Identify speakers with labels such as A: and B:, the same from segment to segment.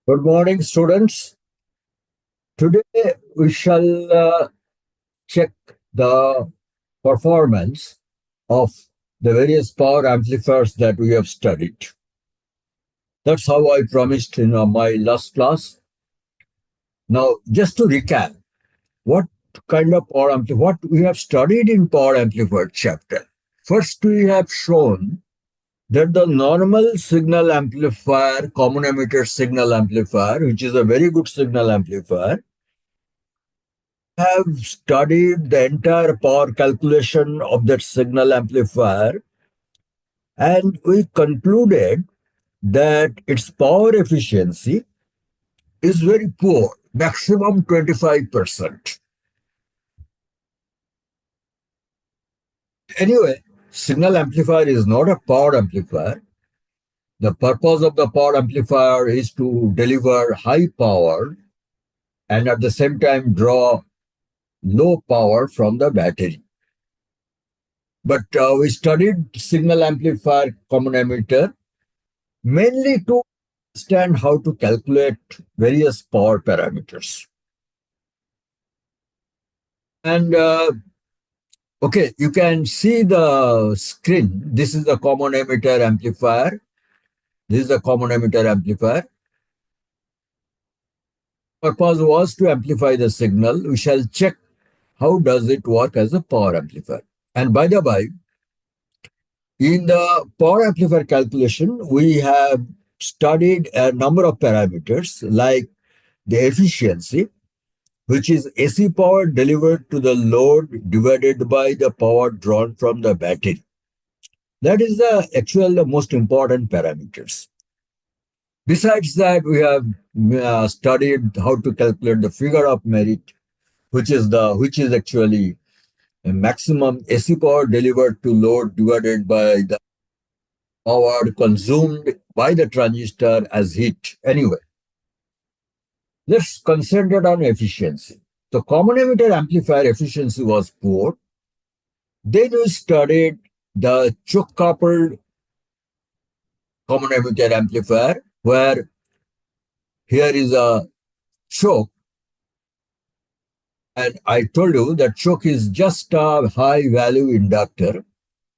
A: Good morning, students. Today we shall check the performance of the various power amplifiers that we have studied. That's how I promised in my last class. Now, just to recap, what kind of power amplifier, what we have studied in power amplifier chapter. First, we have shown that the normal signal amplifier, common emitter signal amplifier, which is a very good signal amplifier, have studied the entire power calculation of that signal amplifier, and we concluded that its power efficiency is very poor, maximum 25%. Anyway, signal amplifier is not a power amplifier. The purpose of the power amplifier is to deliver high power and at the same time draw low power from the battery. But we studied signal amplifier common emitter mainly to understand how to calculate various power parameters. And okay, you can see the screen. This is the common emitter amplifier. This is the common emitter amplifier. Purpose was to amplify the signal. We shall check how does it work as a power amplifier. And by the by, in the power amplifier calculation, we have studied a number of parameters like the efficiency, which is AC power delivered to the load divided by the power drawn from the battery. That is the most important parameters. Besides that, we have studied how to calculate the figure of merit, which is actually a maximum AC power delivered to load divided by the power consumed by the transistor as heat. Anyway, let's concentrate on efficiency. The common emitter amplifier efficiency was poor. Then we studied the choke coupled common emitter amplifier, where here is a choke, and I told you that choke is just a high value inductor.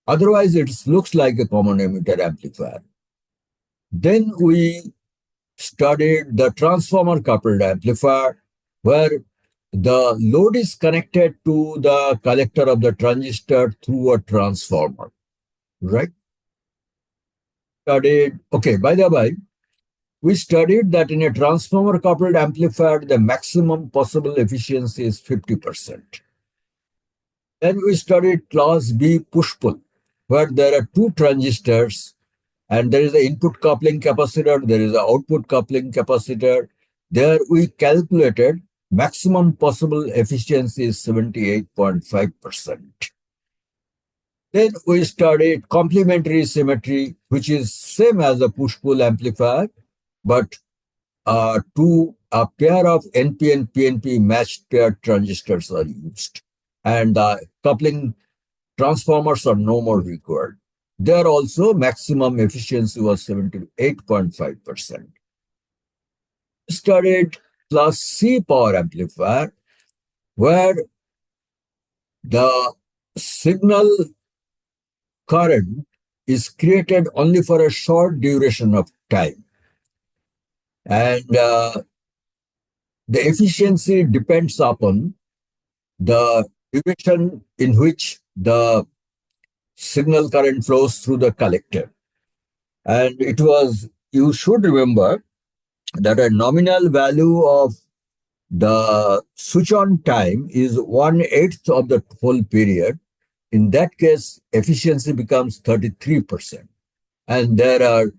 A: Otherwise, it looks like a common emitter amplifier. Then we studied the transformer coupled amplifier, where the load is connected to the collector of the transistor through a transformer, right? By the way, we studied that in a transformer coupled amplifier, the maximum possible efficiency is 50%. Then we studied class B push-pull, where there are two transistors and there is an input coupling capacitor, there is an output coupling capacitor. There we calculated maximum possible efficiency is 78.5%. Then we studied complementary symmetry, which is same as a push-pull amplifier, but a pair of NP and PNP matched paired transistors are used. And the coupling transformers are no more required. There also maximum efficiency was 78.5%. Studied class C power amplifier, where the signal current is created only for a short duration of time. And the efficiency depends upon the duration in which the signal current flows through the collector. And you should remember that a nominal value of the switch on time is 1/8 of the whole period. In that case, efficiency becomes 33%. And there are,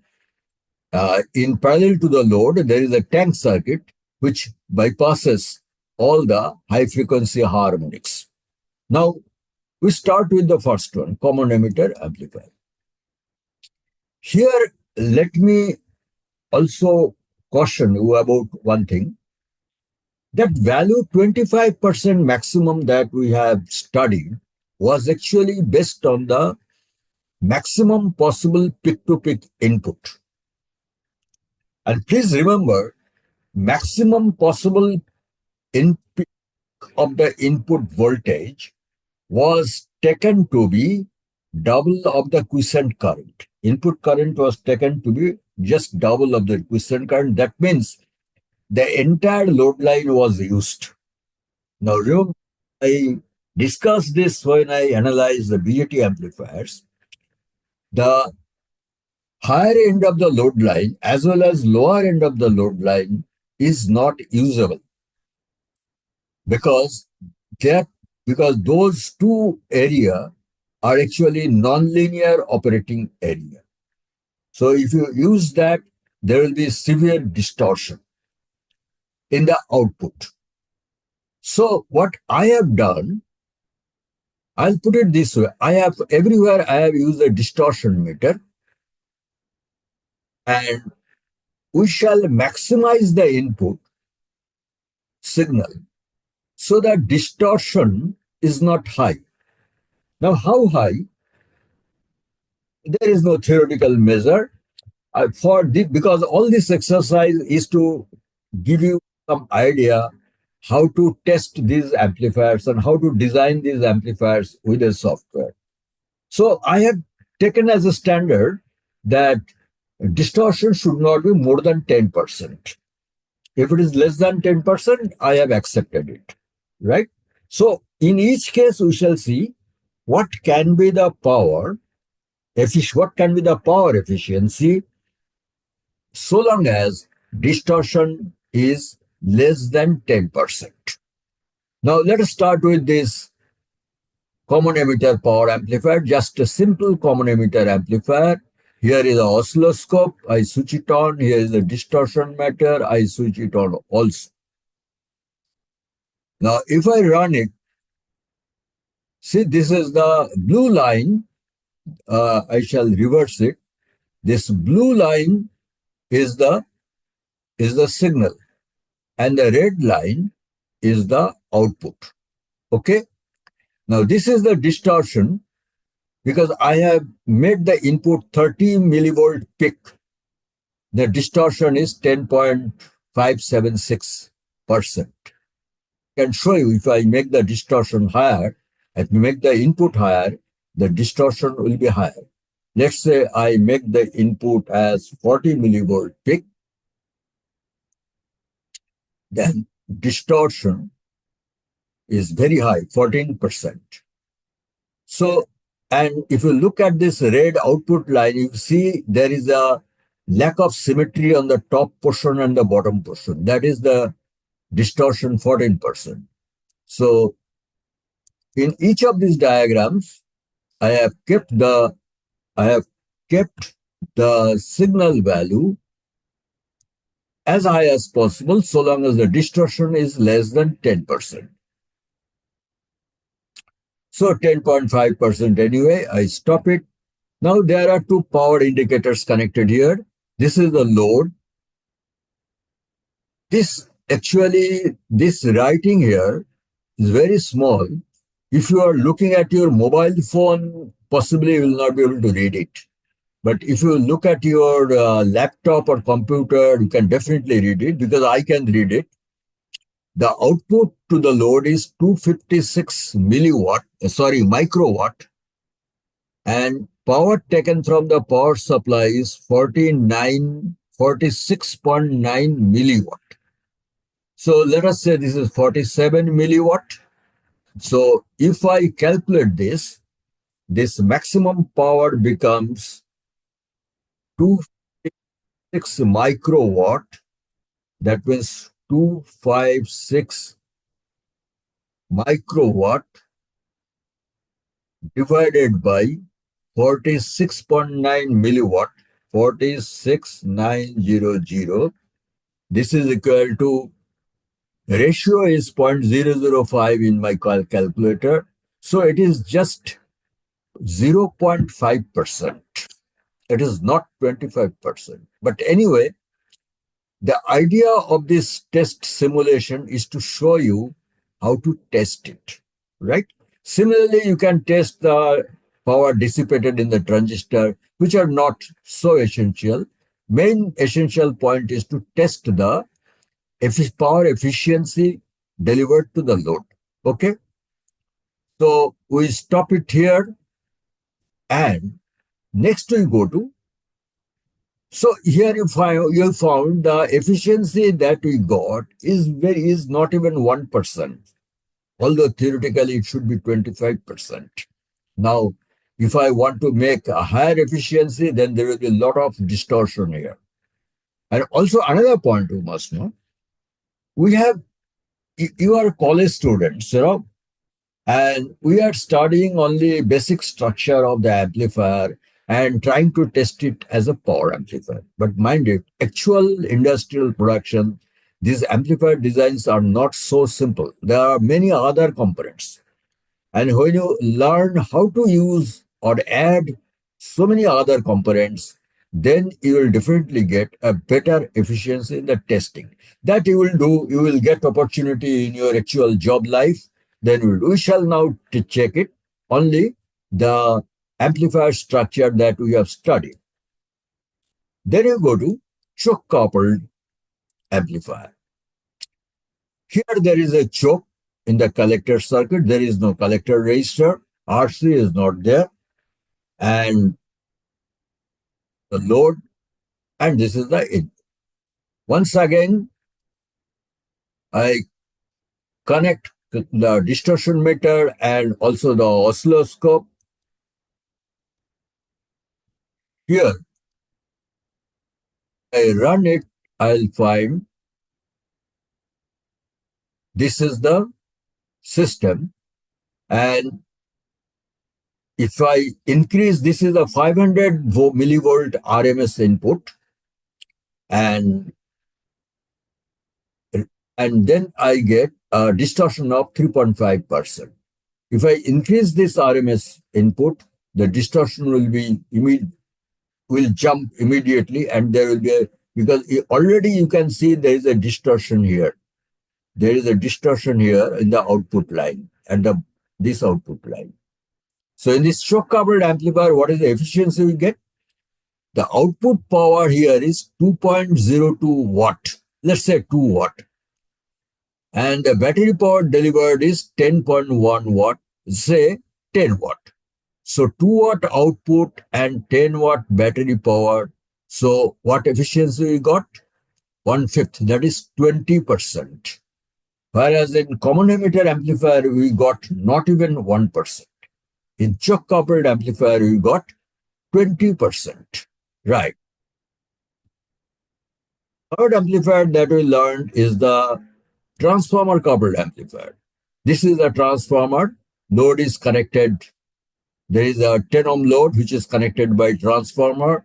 A: in parallel to the load, there is a tank circuit which bypasses all the high frequency harmonics. Now, we start with the first one, common emitter amplifier. Here, let me also caution you about one thing. That value 25% maximum that we have studied was actually based on the maximum possible peak-to-peak input. And please remember maximum possible in of the input voltage was taken to be double of the quiescent current. Input current was taken to be just double of the quiescent current. That means the entire load line was used. Now, remember, I discussed this when I analyzed the BJT amplifiers. The higher end of the load line as well as lower end of the load line is not usable because that because those two area are actually nonlinear operating area. So if you use that, there will be severe distortion in the output. So what I have done, I'll put it this way. Everywhere I have used a distortion meter, and we shall maximize the input signal so that distortion is not high. Now, how high? There is no theoretical measure because all this exercise is to give you some idea how to test these amplifiers and how to design these amplifiers with a software. So I have taken as a standard that distortion should not be more than 10%. If it is less than 10%, I have accepted it, right? So in each case, we shall see what can be the power efficiency so long as distortion is less than 10%. Now let us start with this common emitter power amplifier, just a simple common emitter amplifier. Here is an oscilloscope, I switch it on. Here is a distortion meter, I switch it on also. Now if I run it, see, this is the blue line. I shall reverse it. This blue line is the signal, and the red line is the output. Okay. Now this is the distortion because I have made the input 30 millivolt peak. The distortion is 10.576%. I can show you if I make the distortion higher, if I make the input higher, the distortion will be higher. Let's say I make the input as 40 millivolt peak, then distortion is very high, 14%. So, and if you look at this red output line, you see there is a lack of symmetry on the top portion and the bottom portion. That is the distortion 14%. So, in each of these diagrams, I have kept the signal value as high as possible so long as the distortion is less than 10%. So 10.5% anyway, I stop it. Now there are two power indicators connected here. This is the load. This writing here is very small. If you are looking at your mobile phone, possibly you will not be able to read it. But if you look at your laptop or computer, you can definitely read it because I can read it. The output to the load is 256 microwatt, and power taken from the power supply is 46.9 milliwatt. So let us say this is 47 milliwatt. So if I calculate this maximum power becomes 256 microwatt. That means 256 microwatt divided by 46.9 milliwatt, 46,900. This is equal to, ratio is 0.005 in my calculator. So it is just 0.5%. It is not 25%. But anyway, the idea of this test simulation is to show you how to test it, right? Similarly, you can test the power dissipated in the transistor, which are not so essential. Main essential point is to test the power efficiency delivered to the load. Okay, so we stop it here, and next we go to. So here you found the efficiency that we got is not even 1%, although theoretically it should be 25%. Now, if I want to make a higher efficiency, then there will be a lot of distortion here. And also another point you must know, we have you are college students, and we are studying only basic structure of the amplifier and trying to test it as a power amplifier. But mind it, actual industrial production, these amplifier designs are not so simple. There are many other components. And when you learn how to use or add so many other components, then you will definitely get a better efficiency in the testing. That you will do, you will get opportunity in your actual job life. Then we shall now to check it only the amplifier structure that we have studied. Then you go to choke coupled amplifier. Here there is a choke in the collector circuit. There is no collector resistor. RC is not there. And the load, and this is the in. Once again, I connect the distortion meter and also the oscilloscope. Here, I run it, I'll find this is the system. And if I increase, this is a 500 millivolt RMS input. And then I get a distortion of 3.5%. If I increase this RMS input, the distortion will jump immediately, and there will be because already you can see there is a distortion here. There is a distortion here in the output line and this output line. So in this choke coupled amplifier, what is the efficiency we get? The output power here is 2.02 watt. Let's say 2 watt. And the battery power delivered is 10.1 watt, say 10 watt. So 2 watt output and 10 watt battery power. So what efficiency we got? 1/5, that is 20%. Whereas in common emitter amplifier, we got not even 1%. In choke coupled amplifier, we got 20%. Right. Third amplifier that we learned is the transformer coupled amplifier. This is a transformer. Load is connected. There is a 10 ohm load which is connected by transformer.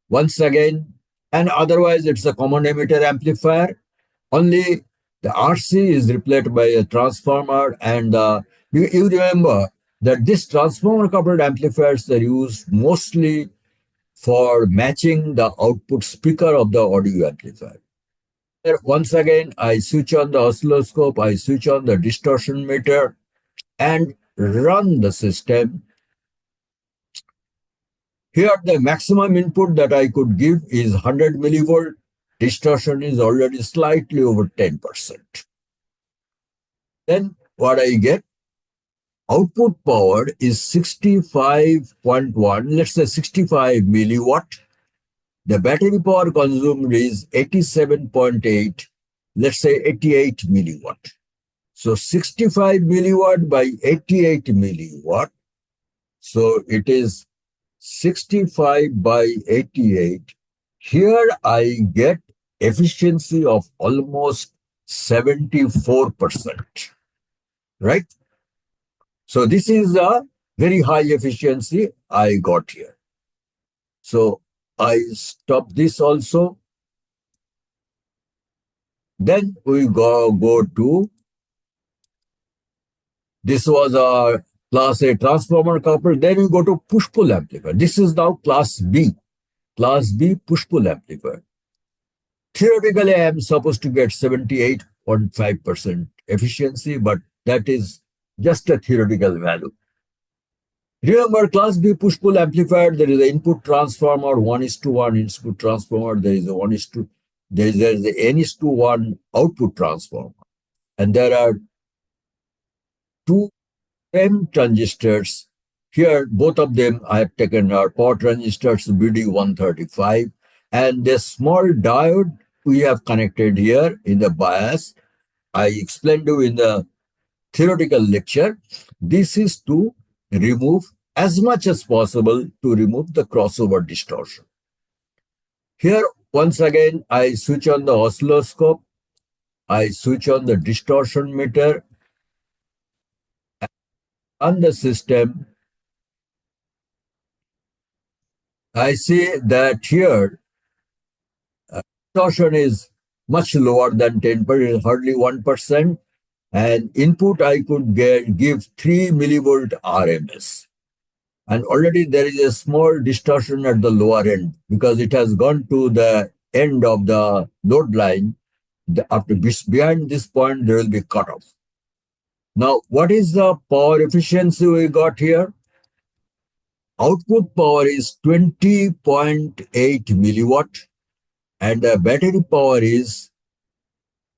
A: Once again, and otherwise it's a common emitter amplifier. Only the RC is replaced by a transformer. And you remember that this transformer coupled amplifiers are used mostly for matching the output speaker of the audio amplifier. Once again, I switch on the oscilloscope, I switch on the distortion meter and run the system. Here, the maximum input that I could give is 100 millivolt. Distortion is already slightly over 10%. Then what I get? Output power is 65.1, let's say 65 milliwatt. The battery power consumed is 87.8, let's say 88 milliwatt. So 65 milliwatt by 88 milliwatt. So it is 65 by 88. Here I get efficiency of almost 74%. Right? So this is a very high efficiency I got here. So I stop this also. Then we go to, this was a class A transformer coupled. Then we go to push-pull amplifier. This is now class B. Class B push-pull amplifier. Theoretically, I am supposed to get 78.5% efficiency, but that is just a theoretical value. Remember, class B push-pull amplifier, there is an input transformer, 1:1 input transformer, there is a 1:1 there's the N is to 1 output transformer. And there are two same transistors. Here, both of them I have taken are power transistors BD135. And the small diode we have connected here in the bias. I explained to you in the theoretical lecture. This is to remove as much as possible to remove the crossover distortion. Here, once again, I switch on the oscilloscope. I switch on the distortion meter on the system. I see that here distortion is much lower than 10%, hardly 1%. And input I could give 3 millivolt RMS. And already there is a small distortion at the lower end because it has gone to the end of the load line. After behind this point, there will be cutoff. Now, what is the power efficiency we got here? Output power is 20.8 milliwatt, and the battery power is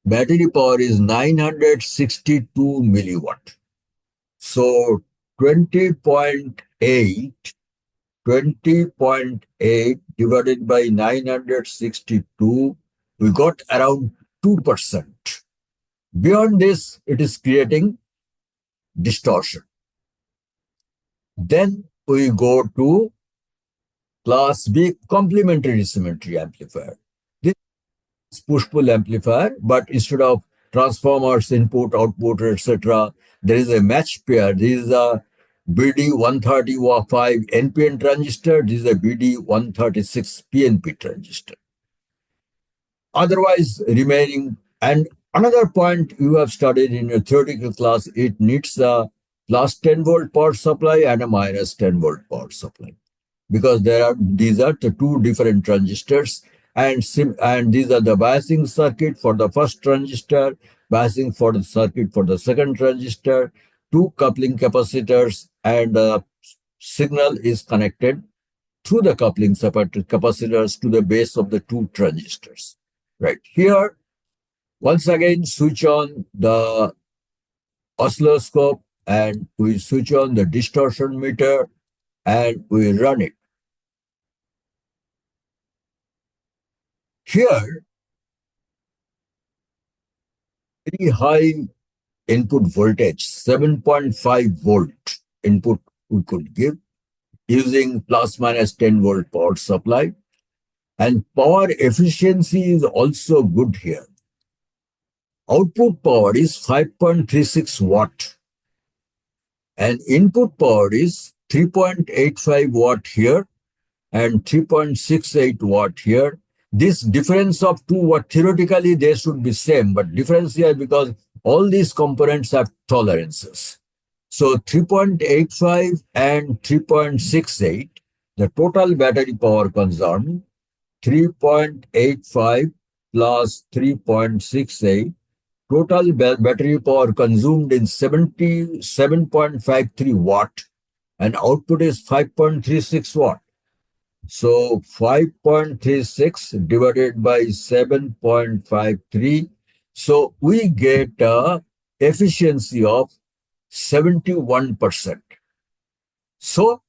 A: 962 milliwatt. So 20.8 divided by 962, we got around 2%. Beyond this, it is creating distortion. Then we go to class B complementary symmetry amplifier. This is push-pull amplifier, but instead of transformers, input, output, etc., there is a match pair. This is a BD135 NPN transistor. This is a BD136 PNP transistor. Otherwise, remaining, and another point you have studied in your theoretical class, it needs a plus 10 volt power supply and a minus 10 volt power supply. Because these are the two different transistors, and these are the biasing circuit for the first transistor, biasing for the circuit for the second transistor, two coupling capacitors, and the signal is connected through the coupling capacitors to the base of the two transistors. Right here, once again, switch on the oscilloscope and we switch on the distortion meter and we run it. Here, very high input voltage, 7.5 volt input we could give using plus minus 10 volt power supply. And power efficiency is also good here. Output power is 5.36 watt. And input power is 3.85 watt here and 3.68 watt here. This difference of 2 watt, theoretically they should be same, but difference here because all these components have tolerances. So 3.85 and 3.68, the total battery power consumed, 3.85 plus 3.68, total battery power consumed in 77.53 watt, and output is 5.36 watt. So 5.36 divided by 7.53. So we get a efficiency of 71%. So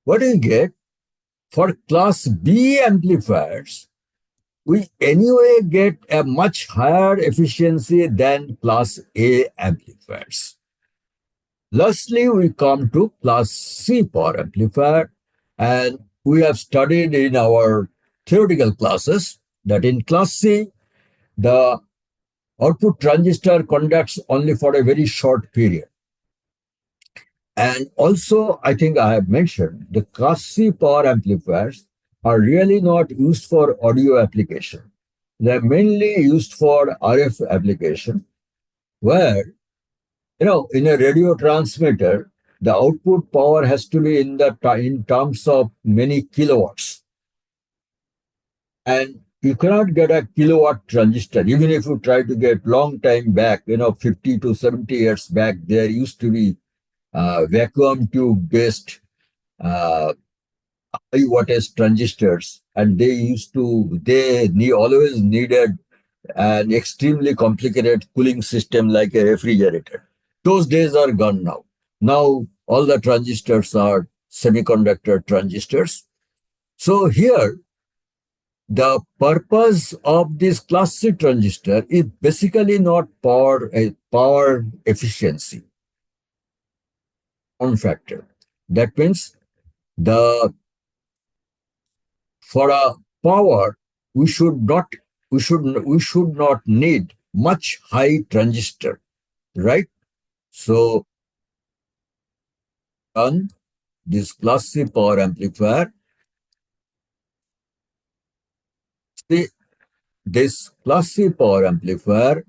A: what do you get? For class B amplifiers, we anyway get a much higher efficiency than class A amplifiers. Lastly, we come to class C power amplifier, and we have studied in our theoretical classes that in class C, the output transistor conducts only for a very short period. And also, I think I have mentioned the class C power amplifiers are really not used for audio application. They're mainly used for RF application, where, in a radio transmitter, the output power has to be in terms of many kilowatts. And you cannot get a kilowatt transistor, even if you try to get long time back, 50 to 70 years back, there used to be vacuum tube based high wattage transistors, and always needed an extremely complicated cooling system like a refrigerator. Those days are gone now. Now all the transistors are semiconductor transistors. So here, the purpose of this class C transistor is basically not power efficiency on factor. That means the for a power we should not we should not need much high transistor, right? So on this class C power amplifier, see, this class C power amplifier,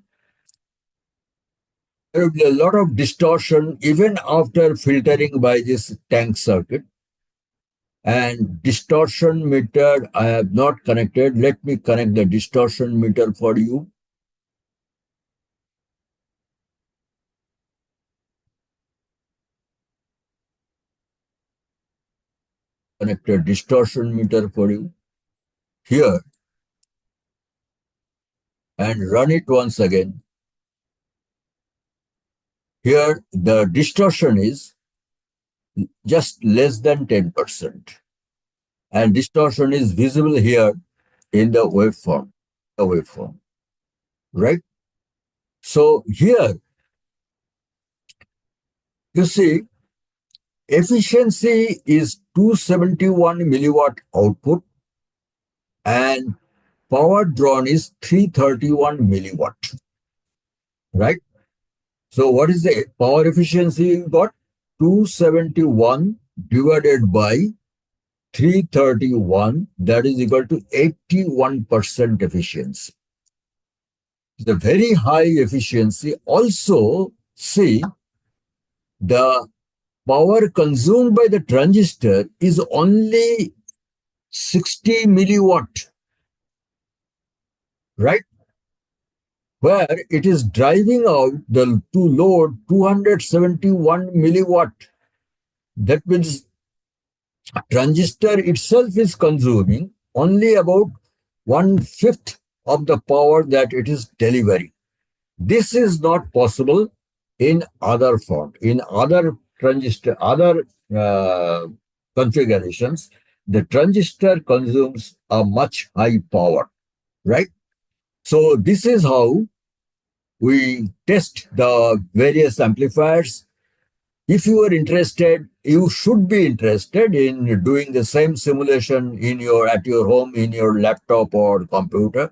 A: there will be a lot of distortion even after filtering by this tank circuit. And distortion meter I have not connected. Let me connect the distortion meter for you. Connect a distortion meter for you here and run it once again. Here the distortion is just less than 10%. And distortion is visible here in the waveform, right? So here, you see, efficiency is 271 milliwatt output and power drawn is 331 milliwatt, right? So what is the power efficiency you got? 271 divided by 331, that is equal to 81% efficiency. The very high efficiency. Also, see, the power consumed by the transistor is only 60 milliwatt, right? Where it is driving out the to load 271 milliwatt. That means transistor itself is consuming only about 1/5 of the power that it is delivering. This is not possible in other form, in other transistor, other configurations. The transistor consumes a much high power, right? So this is how we test the various amplifiers. If you are interested, you should be interested in doing the same simulation at your home, in your laptop or computer.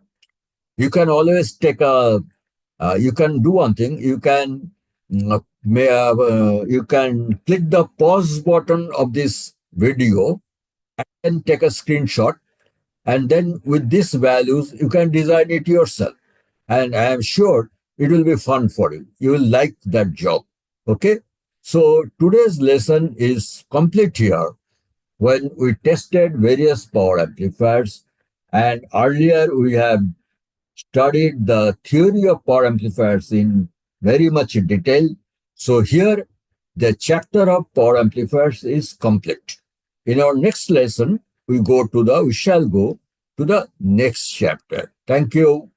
A: You can always you can do one thing. You can click the pause button of this video and take a screenshot. And then with these values, you can design it yourself. And I am sure it will be fun for you. You will like that job. Okay. So today's lesson is complete here when we tested various power amplifiers. And earlier we have studied the theory of power amplifiers in very much detail. So here the chapter of power amplifiers is complete. In our next lesson, we shall go to the next chapter. Thank you.